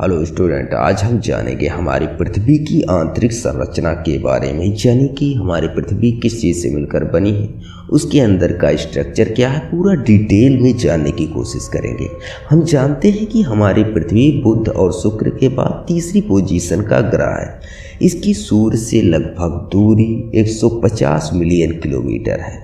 Hello student, आज हम जानेंगे हमारी पृथ्वी की आंतरिक संरचना के बारे में। यानी कि हमारी पृथ्वी किस चीज़ से मिलकर बनी है, उसके अंदर का स्ट्रक्चर क्या है, पूरा डिटेल में जानने की कोशिश करेंगे। हम जानते हैं कि हमारी पृथ्वी बुध और शुक्र के बाद तीसरी पोजीशन का ग्रह है। इसकी सूर्य से लगभग दूरी 150 मिलियन किलोमीटर है।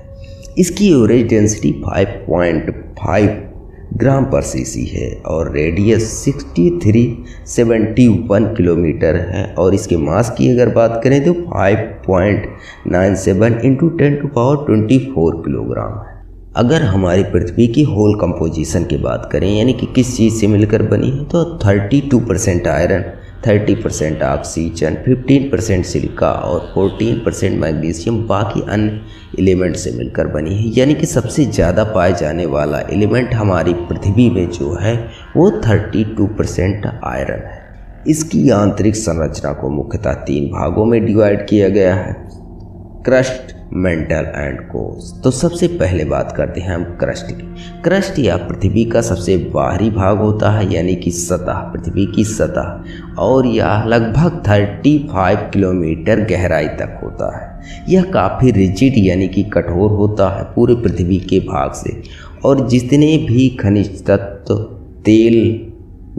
इसकी एवरेज डेंसिटी 5.5 ग्राम पर सीसी है और रेडियस 6371 किलोमीटर है। और इसके मास की अगर बात करें तो 5.97 इंटू 10⁻24 किलोग्राम है। अगर हमारी पृथ्वी की होल कंपोजिशन की बात करें, यानी कि किस चीज़ से मिलकर बनी है, तो 32% आयरन, 30% ऑक्सीजन, 15% सिलिका और 14% मैग्नीशियम बाकी अन्य एलिमेंट से मिलकर बनी है। यानी कि सबसे ज़्यादा पाए जाने वाला एलिमेंट हमारी पृथ्वी में जो है वो 32% आयरन है। इसकी आंतरिक संरचना को मुख्यतः 3 भागों में डिवाइड किया गया है: क्रस्ट, मेंटल एंड कोर्स। तो सबसे पहले बात करते हैं हम क्रस्ट की। क्रस्ट या पृथ्वी का सबसे बाहरी भाग होता है, यानी कि सतह, पृथ्वी की सतह, और यह लगभग 35 किलोमीटर गहराई तक होता है। यह काफ़ी रिजिड यानी कि कठोर होता है पूरे पृथ्वी के भाग से, और जितने भी खनिज तत्व, तेल,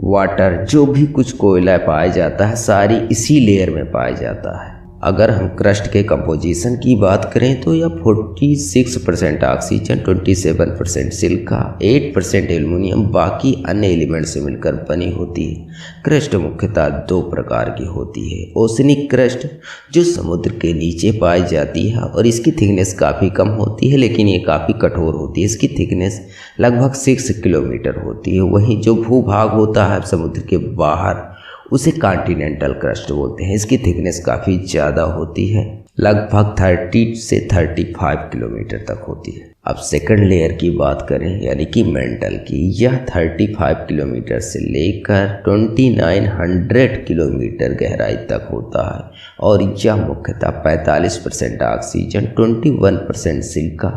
वाटर, जो भी कुछ कोयला पाया जाता है, सारी इसी लेयर में पाया जाता है। अगर हम क्रस्ट के कंपोजिशन की बात करें तो यह 46% ऑक्सीजन, 27% सिलिका, 8% एल्युमिनियम बाकी अन्य एलिमेंट से मिलकर बनी होती है। क्रस्ट मुख्यतः 2 प्रकार की होती है: ओशनिक क्रस्ट, जो समुद्र के नीचे पाई जाती है और इसकी थिकनेस काफ़ी कम होती है, लेकिन ये काफ़ी कठोर होती है। इसकी थिकनेस लगभग 6 किलोमीटर होती है। वहीं जो भूभाग होता है समुद्र के बाहर, उसे कॉन्टिनेंटल क्रस्ट बोलते हैं। इसकी थिकनेस काफ़ी ज़्यादा होती है, लगभग 30 से 35 किलोमीटर तक होती है। अब सेकंड लेयर की बात करें, यानी कि मेंटल की, यह 35 किलोमीटर से लेकर 2900 किलोमीटर गहराई तक होता है और यह मुख्यतः 45% ऑक्सीजन, 21% सिलिका,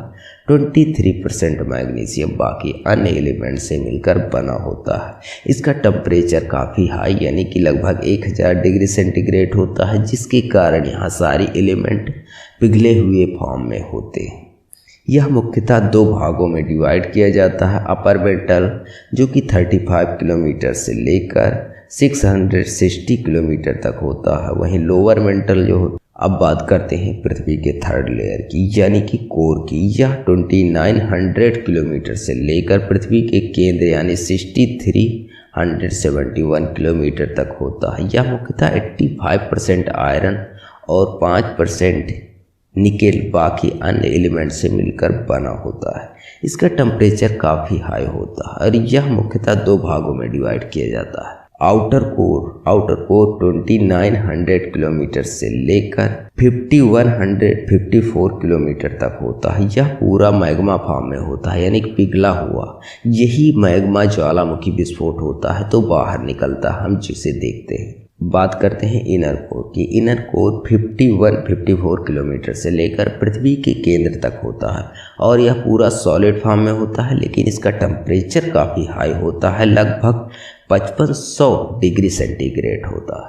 23% मैग्नीशियम बाकी अन्य एलिमेंट से मिलकर बना होता है। इसका टेम्परेचर काफ़ी हाई यानी कि लगभग 1000 डिग्री सेंटीग्रेड होता है, जिसके कारण यहाँ सारी एलिमेंट पिघले हुए फॉर्म में होते हैं। यह मुख्यतः 2 भागों में डिवाइड किया जाता है: अपर मेंटल, जो कि 35 किलोमीटर से लेकर 660 किलोमीटर तक होता है। वहीं लोअर मेंटल जो अब बात करते हैं पृथ्वी के थर्ड लेयर की, यानी कि कोर की। यह 2900 किलोमीटर से लेकर पृथ्वी के केंद्र यानी 6371 किलोमीटर तक होता है। यह मुख्यतः 85% आयरन और 5% निकेल बाकी अन्य एलिमेंट से मिलकर बना होता है। इसका टेम्परेचर काफ़ी हाई होता है और यह मुख्यतः 2 भागों में डिवाइड किया जाता है: आउटर कोर 2900 किलोमीटर से लेकर 5154 किलोमीटर तक होता है। यह पूरा मैग्मा फॉर्म में होता है, यानी कि पिघला हुआ। यही मैग्मा ज्वालामुखी विस्फोट होता है तो बाहर निकलता है, हम जिसे देखते हैं। बात करते हैं इनर कोर की। इनर कोर 5154 किलोमीटर से लेकर पृथ्वी के केंद्र तक होता है और यह पूरा सॉलिड फॉर्म में होता है, लेकिन इसका टेम्परेचर काफ़ी हाई होता है, लगभग 5500 डिग्री सेंटीग्रेड होता है।